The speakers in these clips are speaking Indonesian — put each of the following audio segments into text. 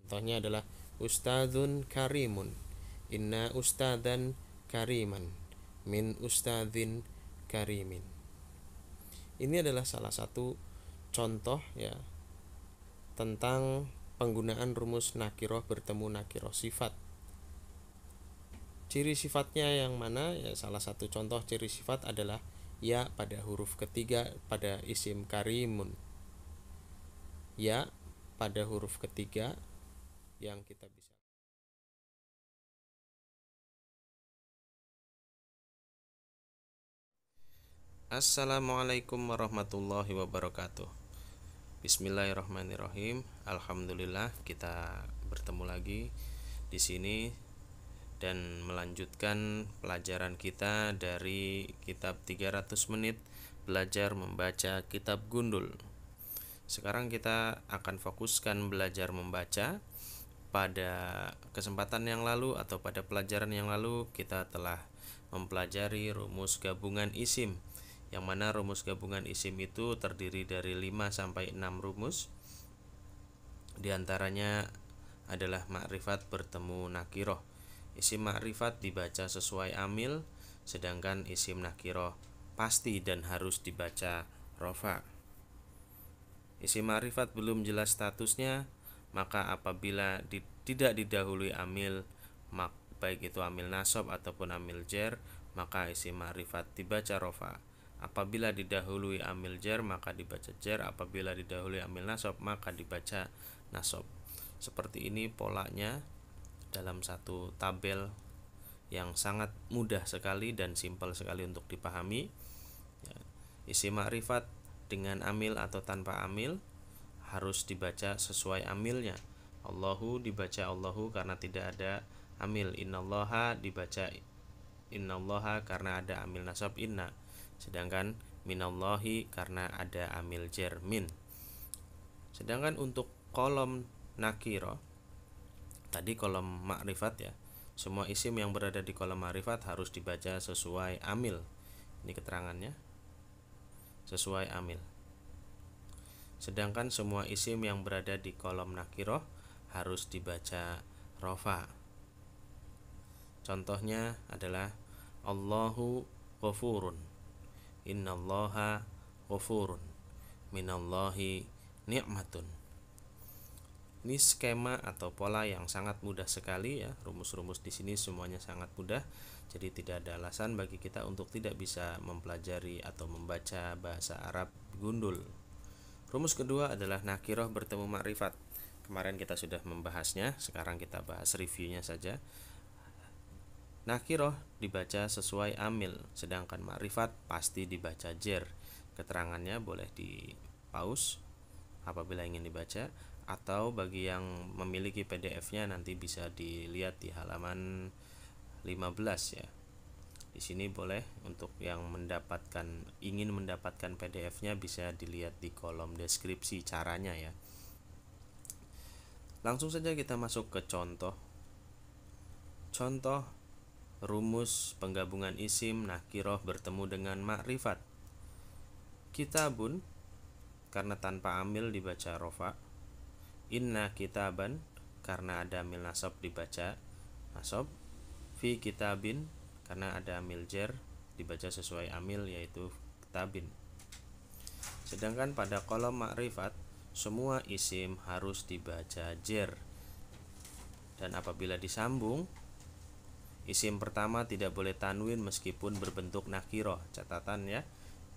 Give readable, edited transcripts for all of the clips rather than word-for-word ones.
Contohnya adalah ustadzun karimun, inna ustadzan kariman, min ustadzin karimin. Ini adalah salah satu contoh ya tentang penggunaan rumus nakiroh bertemu nakiroh sifat. Ciri sifatnya yang mana? Ya, salah satu contoh ciri sifat adalah ya pada huruf ketiga pada isim karimun. Ya pada huruf ketiga yang kita bisa. Assalamualaikum warahmatullahi wabarakatuh. Bismillahirrahmanirrahim. Alhamdulillah kita bertemu lagi di sini dan melanjutkan pelajaran kita dari kitab 300 menit belajar membaca kitab Gundul. Sekarang kita akan fokuskan belajar membaca. Pada kesempatan yang lalu atau pada pelajaran yang lalu kita telah mempelajari rumus gabungan isim, yang mana rumus gabungan isim itu terdiri dari 5 sampai 6 rumus. Di antaranya adalah makrifat bertemu nakiroh. Isim makrifat dibaca sesuai amil, sedangkan isim nakiroh pasti dan harus dibaca rofa. Isim makrifat belum jelas statusnya, maka apabila tidak didahului amil, baik itu amil nasab ataupun amil jer, maka isim makrifat dibaca rofa. Apabila didahului amil jer, maka dibaca jer. Apabila didahului amil nasab, maka dibaca nasab. Seperti ini polanya dalam satu tabel yang sangat mudah sekali dan simpel sekali untuk dipahami. Isim makrifat dengan amil atau tanpa amil harus dibaca sesuai amilnya. Allahu dibaca Allahu karena tidak ada amil. Innallaha dibaca innallaha karena ada amil nasab inna. Sedangkan minallahi karena ada amil jer min. Sedangkan untuk kolom nakiro, tadi kolom makrifat ya, semua isim yang berada di kolom makrifat harus dibaca sesuai amil. Ini keterangannya, sesuai amil. Sedangkan semua isim yang berada di kolom nakiroh harus dibaca rofa. Contohnya adalah Allahu ghafurun, innallaha ghafurun, minallahi ni'matun. Ini skema atau pola yang sangat mudah sekali ya. Rumus-rumus di sini semuanya sangat mudah. Jadi tidak ada alasan bagi kita untuk tidak bisa mempelajari atau membaca bahasa Arab Gundul. Rumus kedua adalah nakiroh bertemu makrifat. Kemarin kita sudah membahasnya, sekarang kita bahas reviewnya saja. Nakiroh dibaca sesuai amil, sedangkan makrifat pasti dibaca jer. Keterangannya boleh di pause apabila ingin dibaca, atau bagi yang memiliki PDF-nya nanti bisa dilihat di halaman 15 ya. Di sini boleh untuk yang ingin mendapatkan PDF-nya bisa dilihat di kolom deskripsi caranya ya. Langsung saja kita masuk ke contoh. Contoh rumus penggabungan isim nakiroh bertemu dengan makrifat. Kitabun karena tanpa amil dibaca rofa. Inna kitaban karena ada amil nasab dibaca nasab. Fi kitabin karena ada amil jer dibaca sesuai amil yaitu kitabin. Sedangkan pada kolom makrifat semua isim harus dibaca jer. Dan apabila disambung, isim pertama tidak boleh tanwin meskipun berbentuk nakiroh. Catatan ya,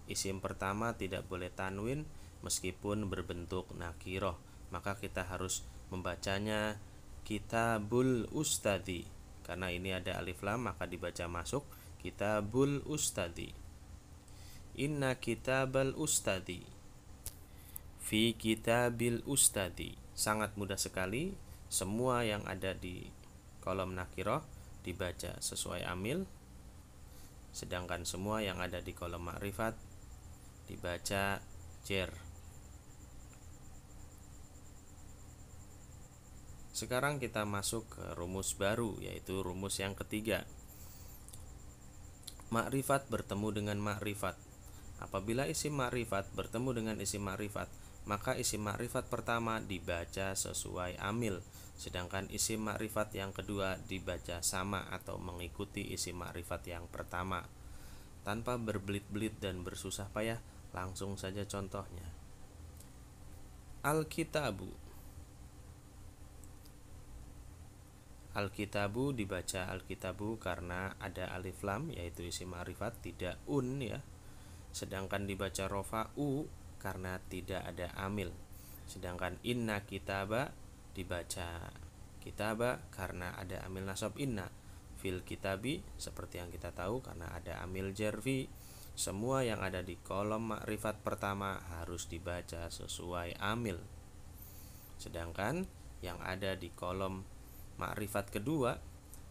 isim pertama tidak boleh tanwin meskipun berbentuk nakiroh. Maka kita harus membacanya kitabul ustadi. Karena ini ada alif lam maka dibaca masuk kitabul ustadi. Inna kitabal ustadi. Fi kitabil ustadi. Sangat mudah sekali. Semua yang ada di kolom nakiroh dibaca sesuai amil, sedangkan semua yang ada di kolom makrifat dibaca jer. Sekarang kita masuk ke rumus baru, yaitu rumus yang ketiga. Makrifat bertemu dengan makrifat. Apabila isim makrifat bertemu dengan isim makrifat, maka isim makrifat pertama dibaca sesuai amil, Sedangkan isim makrifat yang kedua dibaca sama atau mengikuti isim makrifat yang pertama. Tanpa berbelit-belit dan bersusah payah, langsung saja contohnya. Alkitabu. Alkitabu dibaca alkitabu karena ada alif lam yaitu isim makrifat, tidak un ya. Sedangkan dibaca rofa'u karena tidak ada amil. Sedangkan inna kitaba dibaca kitaba karena ada amil nasab inna. Fil kitabi seperti yang kita tahu karena ada amil jarfi. Semua yang ada di kolom makrifat pertama harus dibaca sesuai amil. Sedangkan yang ada di kolom makrifat kedua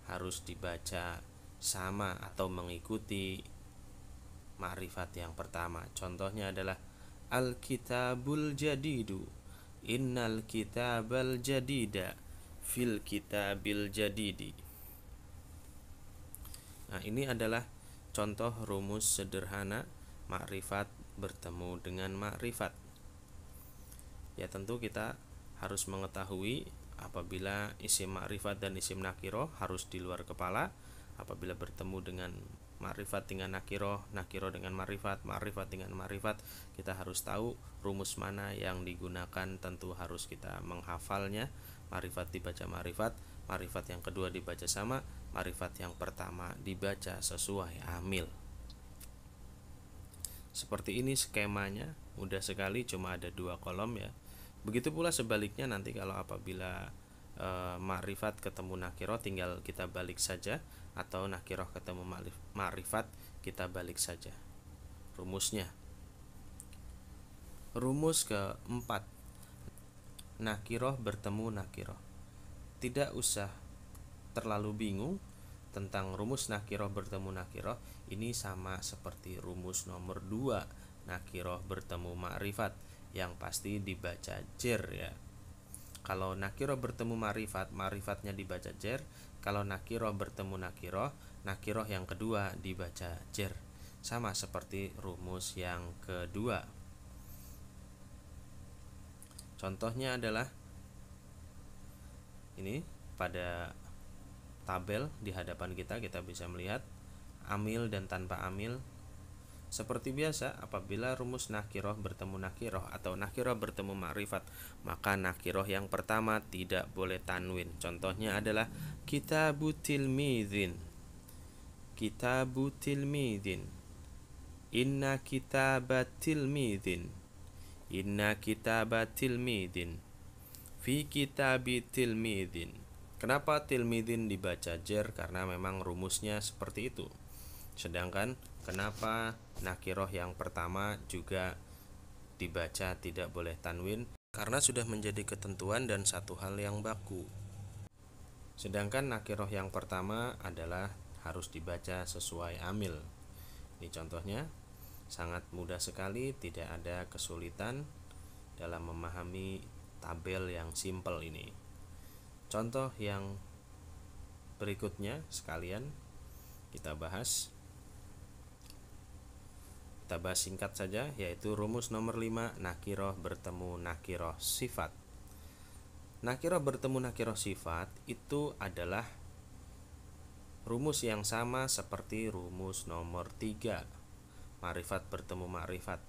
harus dibaca sama atau mengikuti makrifat yang pertama. Contohnya adalah al-kitabul jadidu, innal kitabal jadida fil kitabil jadidi. Nah, ini adalah contoh rumus sederhana makrifat bertemu dengan makrifat. Ya, tentu kita harus mengetahui apabila isim makrifat dan isim nakiroh harus di luar kepala. Apabila bertemu dengan makrifat dengan nakiroh, nakiroh dengan makrifat, makrifat dengan makrifat, kita harus tahu rumus mana yang digunakan. Tentu harus kita menghafalnya. Makrifat dibaca makrifat, makrifat yang kedua dibaca sama, makrifat yang pertama dibaca sesuai amil. Seperti ini skemanya, mudah sekali, cuma ada 2 kolom ya. Begitu pula sebaliknya nanti kalau apabila makrifat ketemu nakiroh tinggal kita balik saja, atau nakiroh ketemu makrifat kita balik saja. Rumusnya. Rumus keempat. Nakiroh bertemu nakiroh. Tidak usah terlalu bingung tentang rumus nakiroh bertemu nakiroh. Ini sama seperti rumus nomor 2, nakiroh bertemu makrifat, yang pasti dibaca jer ya. Kalau nakiroh bertemu makrifat, makrifatnya dibaca jer. Kalau nakiroh bertemu nakiroh, nakiroh yang kedua dibaca jer. Sama seperti rumus yang kedua. Contohnya adalah ini, pada tabel di hadapan kita bisa melihat amil dan tanpa amil. Seperti biasa, apabila rumus nakiroh bertemu nakiroh atau nakiroh bertemu makrifat, maka nakiroh yang pertama tidak boleh tanwin. Contohnya adalah kitabu tilmidhin, kitabu tilmidhin, inna kitabat tilmidhin, inna kitabat tilmidhin, fi kitabi tilmidhin. Kenapa tilmidhin dibaca jer? Karena memang rumusnya seperti itu. Sedangkan kenapa nakiroh yang pertama juga dibaca tidak boleh tanwin? Karena sudah menjadi ketentuan dan satu hal yang baku. Sedangkan nakiroh yang pertama adalah harus dibaca sesuai amil. Ini contohnya, sangat mudah sekali, tidak ada kesulitan dalam memahami tabel yang simpel ini. Contoh yang berikutnya sekalian kita bahas. Kita bahas singkat saja, yaitu rumus nomor 5, nakiroh bertemu nakiroh sifat. Nakiroh bertemu nakiroh sifat itu adalah rumus yang sama seperti rumus nomor 3, makrifat bertemu makrifat.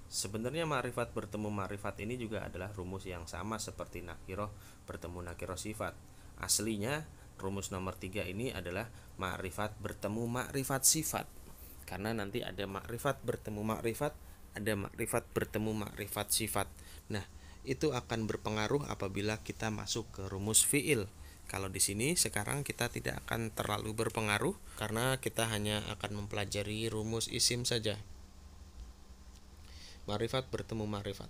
Sebenarnya makrifat bertemu makrifat ini juga adalah rumus yang sama seperti nakiroh bertemu nakiroh sifat. Aslinya rumus nomor 3 ini adalah makrifat bertemu makrifat sifat. Karena nanti ada makrifat bertemu makrifat, ada makrifat bertemu makrifat sifat. Nah, itu akan berpengaruh apabila kita masuk ke rumus fiil. Kalau di sini sekarang kita tidak akan terlalu berpengaruh karena kita hanya akan mempelajari rumus isim saja. Makrifat bertemu makrifat.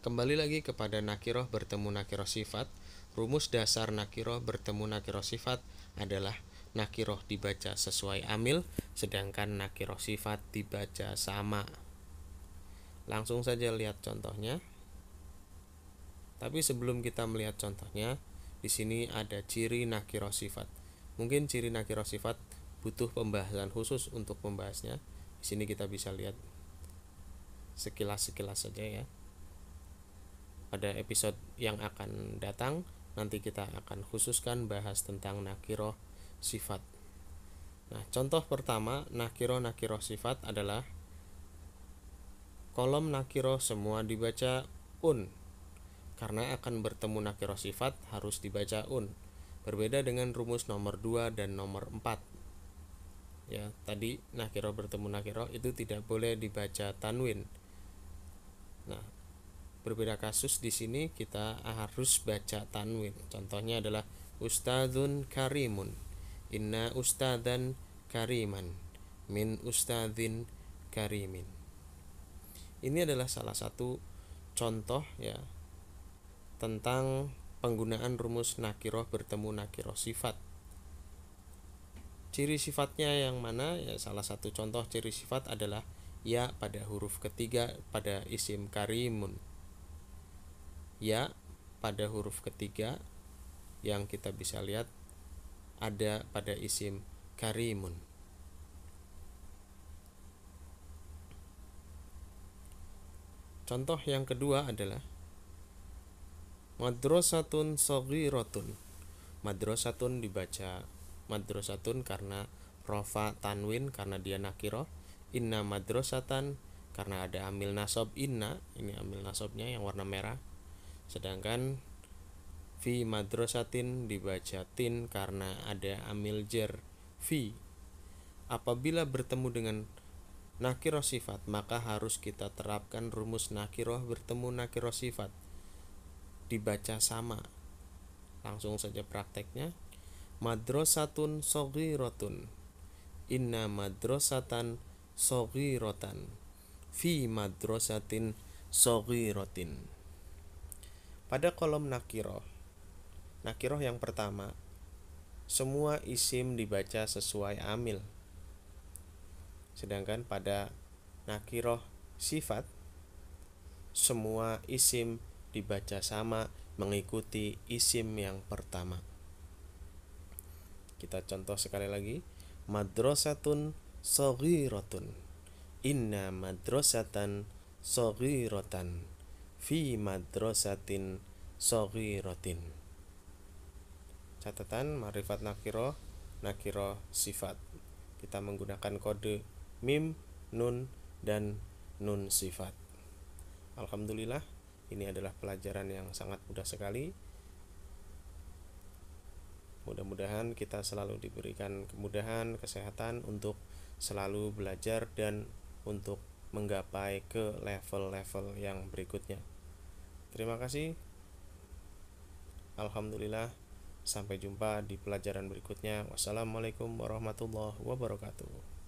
Kembali lagi kepada nakiroh bertemu nakiroh sifat. Rumus dasar nakiroh bertemu nakiroh sifat adalah nakiroh dibaca sesuai amil, sedangkan nakiroh sifat dibaca sama. Langsung saja lihat contohnya. Tapi sebelum kita melihat contohnya, di sini ada ciri nakiroh sifat. Mungkin ciri nakiroh sifat butuh pembahasan khusus untuk membahasnya. Di sini kita bisa lihat sekilas saja ya. Pada episode yang akan datang nanti kita akan khususkan bahas tentang nakiroh sifat. Nah, contoh pertama nakiroh sifat adalah kolom nakiroh semua dibaca un. Karena akan bertemu nakiroh sifat harus dibaca un. Berbeda dengan rumus nomor 2 dan nomor 4. Ya, tadi nakiroh bertemu nakiroh itu tidak boleh dibaca tanwin. Nah, berbeda kasus di sini kita harus baca tanwin. Contohnya adalah ustadzun karimun. Inna ustadzan kariman. Min ustadzin karimin. Ini adalah salah satu contoh ya tentang penggunaan rumus nakiroh bertemu nakiroh sifat. Ciri sifatnya yang mana? Ya, salah satu contoh ciri sifat adalah ya pada huruf ketiga pada isim karimun. Ya pada huruf ketiga yang kita bisa lihat ada pada isim karimun. Contoh yang kedua adalah madrasatun shaghiratun. Madrasatun dibaca madrasatun karena rofa tanwin karena dia nakiroh. Inna madrasatan karena ada amil nasab inna, ini amil nasabnya yang warna merah. Sedangkan fi madrasatin dibaca tin karena ada amil jar fi. Apabila bertemu dengan nakiroh sifat, maka harus kita terapkan rumus nakiroh bertemu nakiroh sifat, dibaca sama. Langsung saja prakteknya. Madrasatun shaghiratun. Inna madrasatan shaghiratan. Fi madrasatin shaghiratin. Pada kolom nakiroh yang pertama, semua isim dibaca sesuai amil. Sedangkan pada nakiroh sifat, semua isim dibaca sama mengikuti isim yang pertama. Kita contoh sekali lagi. Madrasatun shaghiratun. Inna madrasatan shaghiratan. Fi madrasatin shaghiratin. Catatan ma'rifat nakiroh sifat. Kita menggunakan kode mim, nun, dan nun sifat. Alhamdulillah, ini adalah pelajaran yang sangat mudah sekali. Mudah-mudahan kita selalu diberikan kemudahan, kesehatan untuk selalu belajar dan untuk menggapai ke level-level yang berikutnya. Terima kasih. Alhamdulillah, sampai jumpa di pelajaran berikutnya. Wassalamualaikum warahmatullahi wabarakatuh.